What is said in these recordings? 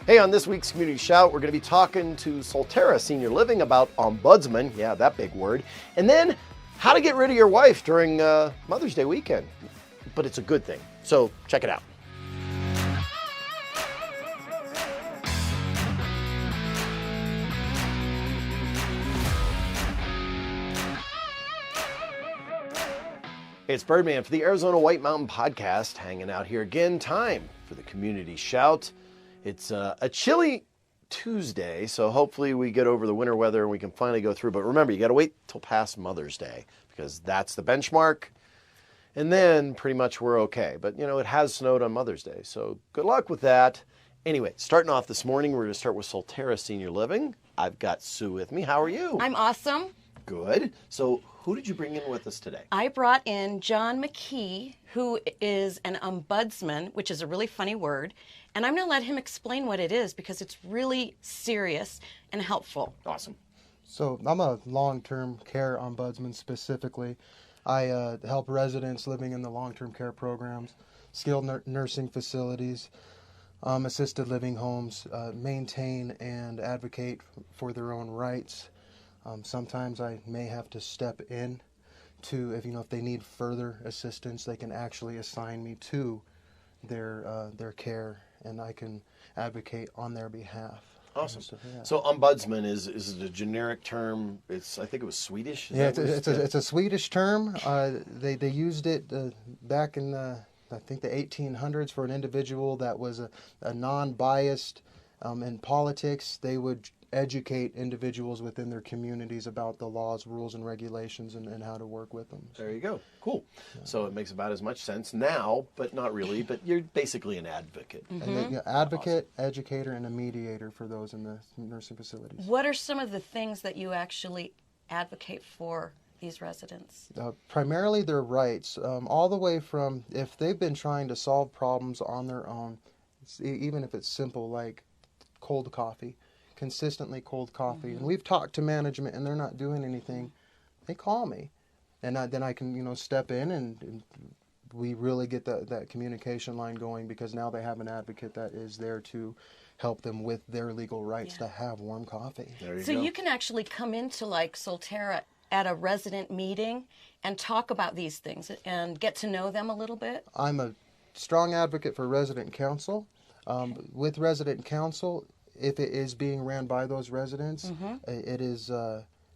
Hey, on this week's Community Shout, we're going to be talking to Solterra Senior Living about Ombudsman, yeah, that big word, and then how to get rid of your wife during Mother's Day weekend. But it's a good thing, so check it out. Hey, it's Birdman for the Arizona White Mountain Podcast, hanging out here again. Time for the Community Shout. It's a chilly Tuesday, so hopefully we get over the winter weather and we can finally go through. But remember, you got to wait till past Mother's Day because that's the benchmark. And then pretty much we're okay. But, you know, it has snowed on Mother's Day, so good luck with that. Anyway, starting off this morning, we're going to start with Solterra Senior Living. I've got Sue with me. How are you? I'm awesome. Good. So who did you bring in with us today? I brought in John McKee, who is an ombudsman, which is a really funny word. And I'm going to let him explain what it is because it's really serious and helpful. Awesome. So I'm a long-term care ombudsman specifically. I help residents living in the long-term care programs, skilled nursing facilities, assisted living homes, maintain and advocate for their own rights. Sometimes I may have to step in to, if they need further assistance, they can actually assign me to their care, and I can advocate on their behalf. Awesome. Yeah. So ombudsman is it a generic term? I think it was Swedish. It's a Swedish term. They used it back in I think the 1800s for an individual that was a non-biased in politics. They would educate individuals within their communities about the laws, rules, and regulations and how to work with them. There you go. Cool. Yeah. So it makes about as much sense now, but not really. But you're basically an advocate. Mm-hmm. And advocate, awesome. Educator, and a mediator for those in the nursing facilities. What are some of the things that you actually advocate for these residents? Primarily their rights, all the way from if they've been trying to solve problems on their own, even if it's simple like cold coffee. Consistently cold coffee, and we've talked to management and they're not doing anything, they call me, and then I can step in and we really get that communication line going, because now they have an advocate that is there to help them with their legal rights to have warm coffee. So you can actually come into like Solterra at a resident meeting and talk about these things and get to know them a little bit. I'm a strong advocate for resident council. With resident council, if it is being ran by those residents, it is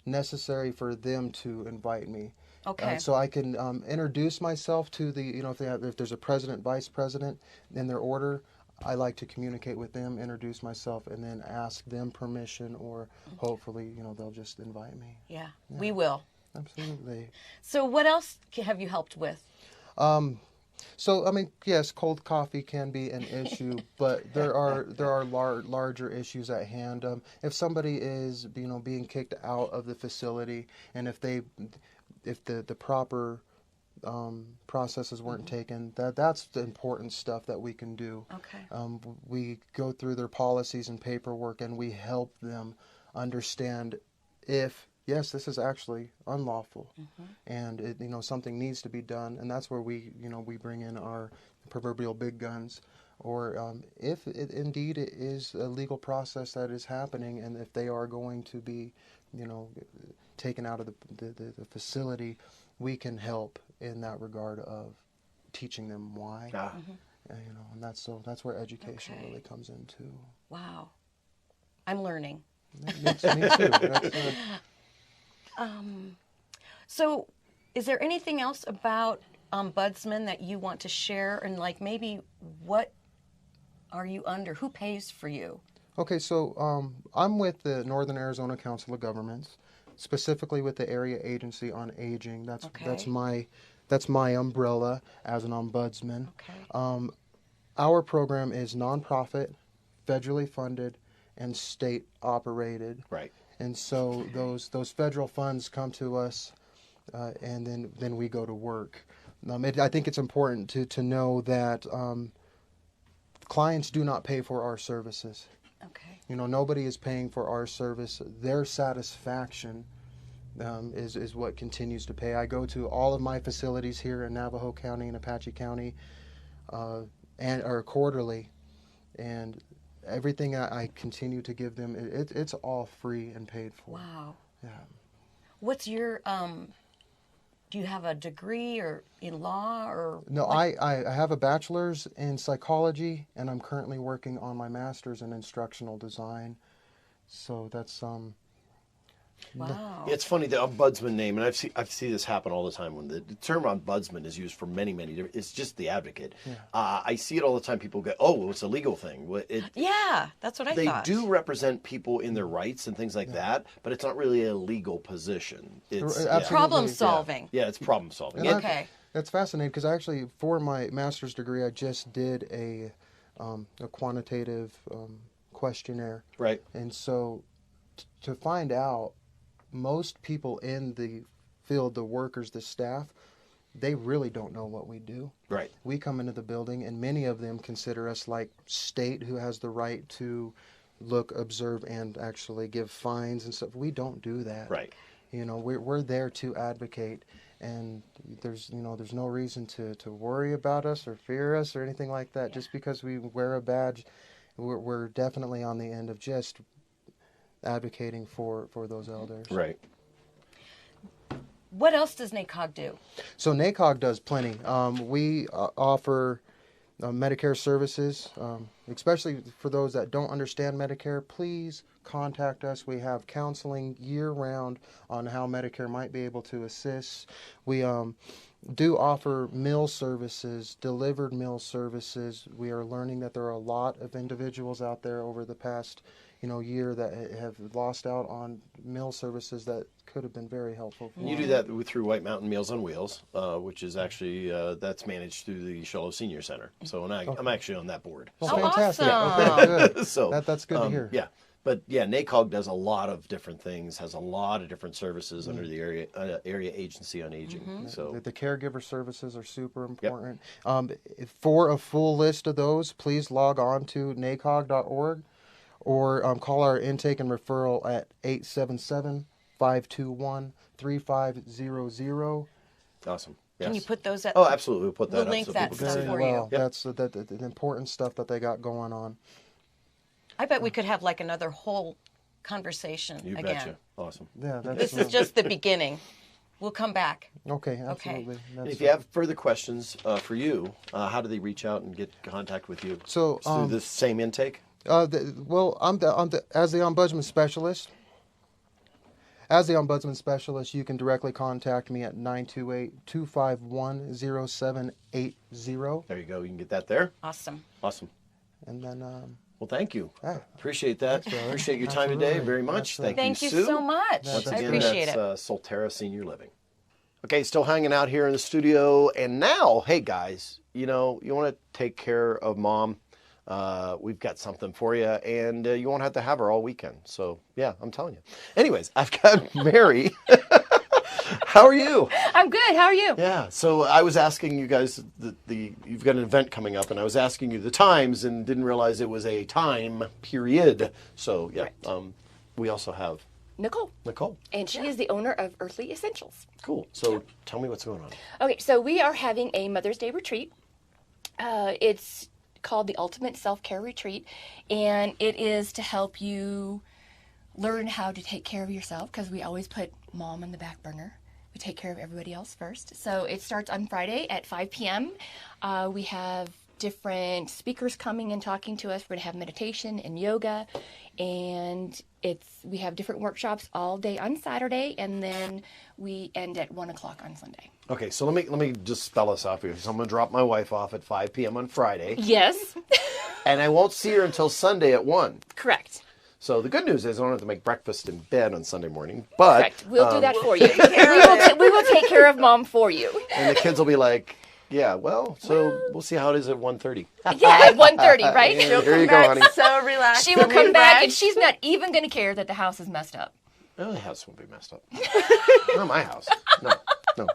necessary for them to invite me. Okay. So I can introduce myself to the, if there's a president, vice president in their order, I like to communicate with them, introduce myself, and then ask them permission, or hopefully, they'll just invite me. Yeah, we will. Absolutely. So what else have you helped with? So, yes, cold coffee can be an issue, but there are larger issues at hand. If somebody is, being kicked out of the facility, and if the proper processes weren't taken, that's the important stuff that we can do. Okay. We go through their policies and paperwork, and we help them understand if, yes, this is actually unlawful, and something needs to be done, and that's where we bring in our proverbial big guns, or if it indeed is a legal process that is happening, and if they are going to be, taken out of the facility, we can help in that regard of teaching them why, and that's where education really comes into. Wow, I'm learning. Me too. So is there anything else about Ombudsman that you want to share, and like maybe what are you under? Who pays for you? Okay, so I'm with the Northern Arizona Council of Governments, specifically with the Area Agency on Aging. That's my umbrella as an ombudsman. Okay. Our program is nonprofit, federally funded, and state operated. Right. And so those federal funds come to us, and then we go to work. I think it's important to know that clients do not pay for our services. Okay. Nobody is paying for our service. Their satisfaction is what continues to pay. I go to all of my facilities here in Navajo County and Apache County, or quarterly, and everything I continue to give them, it's all free and paid for. Wow. Yeah. What's your do you have a degree or in law or No, I have a bachelor's in psychology, and I'm currently working on my master's in instructional design. So that's wow. It's funny, the ombudsman name, and I've seen this happen all the time when the term ombudsman is used for many different. It's just the advocate. Yeah. I see it all the time. People go, "Oh, well, it's a legal thing." Well, Yeah, that's what I they thought. do represent people in their rights and things like that, but it's not really a legal position. It's Absolutely. Problem solving. Yeah, it's problem solving. And Okay. That's fascinating because actually, for my master's degree, I just did a quantitative questionnaire. Right. And so, to find out, most people in the field, the workers, the staff, they really don't know what we do. Right. We come into the building, and many of them consider us like state who has the right to look, observe, and actually give fines and stuff. We don't do that. Right. You know, we're there to advocate, and there's no reason to worry about us or fear us or anything like that. Just because we wear a badge, we're definitely on the end of just advocating for those elders. Right. What else does NACOG do? So NACOG does plenty. We offer Medicare services, especially for those that don't understand Medicare. Please contact us. We have counseling year-round on how Medicare might be able to assist. We do offer meal services, delivered meal services. We are learning that there are a lot of individuals out there over the past year that have lost out on meal services that could have been very helpful. You do that through White Mountain Meals on Wheels, which is actually that's managed through the Shallow Senior Center. So I'm actually on that board. Well, So, fantastic. awesome. Okay, good. so That's good to hear. Yeah. But yeah, NACOG does a lot of different things, has a lot of different services under the area agency on aging. So The caregiver services are super important. For a full list of those, please log on to nacog.org or call our intake and referral at 877-521-3500. awesome. Can you Yes. put those at Oh, absolutely. We'll put that We'll up link so that people can stuff see for that. you. Well, Yep. that's the important stuff that they got going on. I bet we could have like another whole conversation You again. betcha. Awesome. Yeah, that's This is just the beginning. We'll come back. okay. Absolutely. And That's if you have further questions for you, how do they reach out and get in contact with you? So, Through the same intake? I'm as the ombudsman specialist. As the ombudsman specialist, you can directly contact me at 928-251-0780. There you go. You can get that there. Awesome. Awesome. And then Well, thank you. Yeah. Appreciate that. Appreciate your time today Absolutely. very much. Absolutely. Thank you, Thank you Sue. so much. Once I again, appreciate it. That's Solterra Senior Living. Okay, still hanging out here in the studio. And now, hey guys, you want to take care of Mom. We've got something for you, and you won't have to have her all weekend. So, yeah, I'm telling you. Anyways, I've got Mary. How are you? I'm good. How are you? Yeah, so I was asking you guys, you've got an event coming up, and I was asking you the times and didn't realize it was a time period. So, yeah, we also have Nicole. Nicole. And she is the owner of Earthly Essentials. Cool. So tell me what's going on. Okay, so we are having a Mother's Day retreat. It's called the Ultimate Self-Care Retreat, and it is to help you learn how to take care of yourself, because we always put Mom on the back burner. We take care of everybody else first. So it starts on Friday at 5 p.m. We have different speakers coming and talking to us. We're going to have meditation and yoga, and we have different workshops all day on Saturday, and then we end at 1 o'clock on Sunday. Okay, so let me just spell this out for you. So I'm going to drop my wife off at 5 p.m. on Friday, Yes, and I won't see her until Sunday at 1. correct. So the good news is I don't have to make breakfast in bed on Sunday morning, but Correct. We'll do that for you. We will take care of Mom for you. and the kids will be like, yeah, well, so we'll see how it is at 1:30. Yeah, at 1:30, right? Yeah, here you go, honey. So relaxed. She will come back, and she's not even going to care that the house is messed up. Oh, the house won't be messed up. Not my house. No,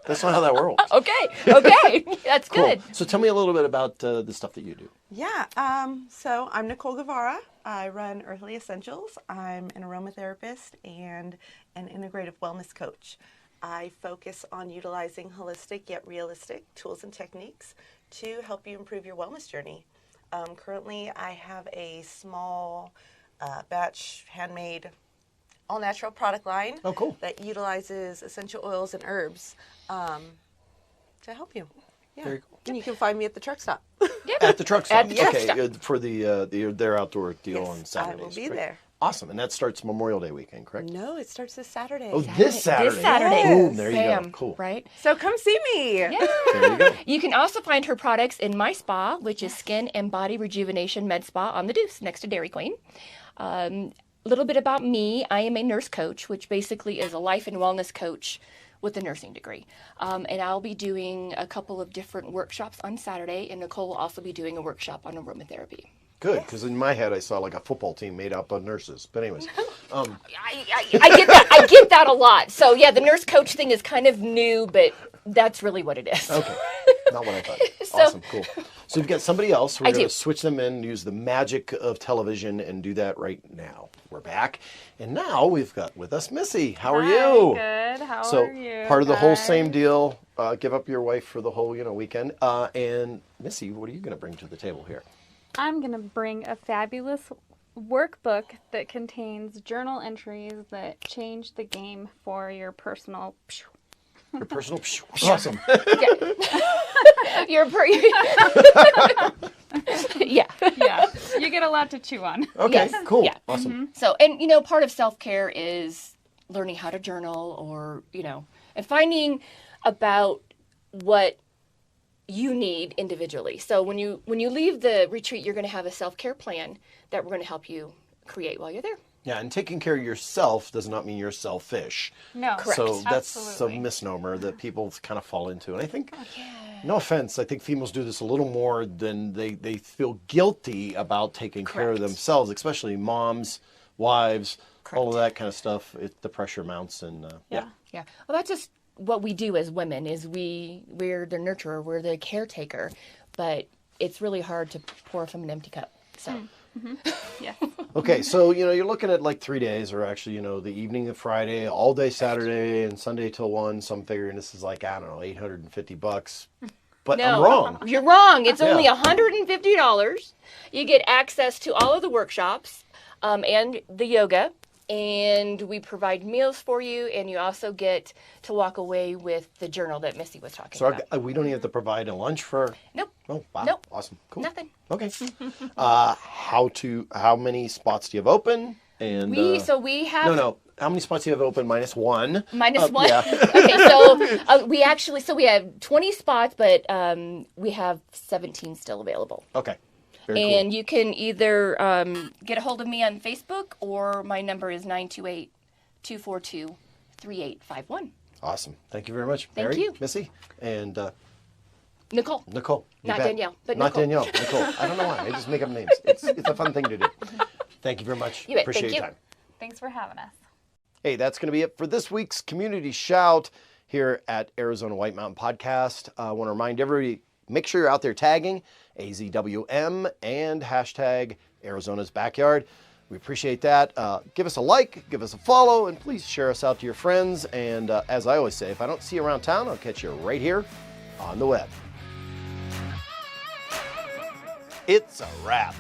that's not how that works. Okay, that's Cool. good. So tell me a little bit about the stuff that you do. Yeah. So I'm Nicole Guevara. I run Earthly Essentials. I'm an aromatherapist and an integrative wellness coach. I focus on utilizing holistic yet realistic tools and techniques to help you improve your wellness journey. Currently, I have a small batch handmade all natural product line. Oh, cool. That utilizes essential oils and herbs to help you. Yeah. Very cool. And you can find me at the truck stop. At the truck stop. At the truck Okay, stop. For their outdoor deal Yes, on Saturdays. I will be Great. there. Awesome. And that starts Memorial Day weekend, correct? No, it starts this Saturday. Oh, this Saturday. This Saturday. Boom, there you Bam. go. Cool. Right? So come see me. Yeah. There you go. You can also find her products in my spa, which is Skin and Body Rejuvenation Med Spa on the Deuce next to Dairy Queen. A little bit about me. I am a nurse coach, which basically is a life and wellness coach with a nursing degree. And I'll be doing a couple of different workshops on Saturday, and Nicole will also be doing a workshop on aromatherapy. Good, because in my head I saw like a football team made up of nurses. But anyways, I get that. I get that a lot. So yeah, the nurse coach thing is kind of new, but that's really what it is. okay, not what I thought. So- Awesome, cool. So you've got somebody else. We're I going do. to switch them in, use the magic of television, and do that right now. We're back, and now we've got with us Missy. How are you? Good. How So are you? part of the whole guys? same deal. Give up your wife for the whole weekend. And Missy, what are you going to bring to the table here? I'm going to bring a fabulous workbook that contains journal entries that change the game for your personal. Your personal. Awesome. You're yeah. Yeah, you get a lot to chew on. Okay, Yes. cool. Yeah. Awesome. So, and part of self-care is learning how to journal or, and finding about what you need individually. So when you leave the retreat, you're going to have a self-care plan that we're going to help you create while you're there. Yeah, and taking care of yourself does not mean you're selfish. No, Correct. So that's Absolutely. a misnomer that people kind of fall into. And I think, no offense, I think females do this a little more than they feel guilty about taking care of Correct. themselves, especially moms, wives, all of Correct. that kind of stuff. The pressure mounts and Yeah. Yeah. Well, that's just what we do as women is we're the nurturer, we're the caretaker, but it's really hard to pour from an empty cup. So Yeah. Okay, so you're looking at like 3 days, or actually the evening of Friday, all day Saturday, and Sunday till 1. So I'm figuring this is like, I don't know, $850. But I'm wrong. You're wrong. It's Yeah. only $150. You get access to all of the workshops and the yoga, and we provide meals for you, and you also get to walk away with the journal that Missy was talking So about. we don't even have to provide a lunch for. Nope. Oh wow! Nope. Awesome. Cool. Nothing. Okay. How many spots do you have open? And We have no. How many spots do you have open? -1. minus one. Yeah. Okay, so we have 20 spots, but we have 17 still available. Okay. Very And you can either get a hold of me on Facebook, or my number is 928-242-3851. cool. Awesome. Thank you very much, Thank Mary, you. Missy, and Nicole. Nicole. You Not bet. Danielle, but not Nicole. Danielle. Nicole. I don't know why. I just make up names. It's a fun thing to do. Thank you very much. You bet. Appreciate Thank your you. time. Thanks for having us. Hey, that's going to be it for this week's Community Shout here at Arizona White Mountain Podcast. I want to remind everybody, make sure you're out there tagging AZWM and hashtag Arizona's Backyard. We appreciate that. Give us a like, give us a follow, and please share us out to your friends. And as I always say, if I don't see you around town, I'll catch you right here on the web. It's a wrap.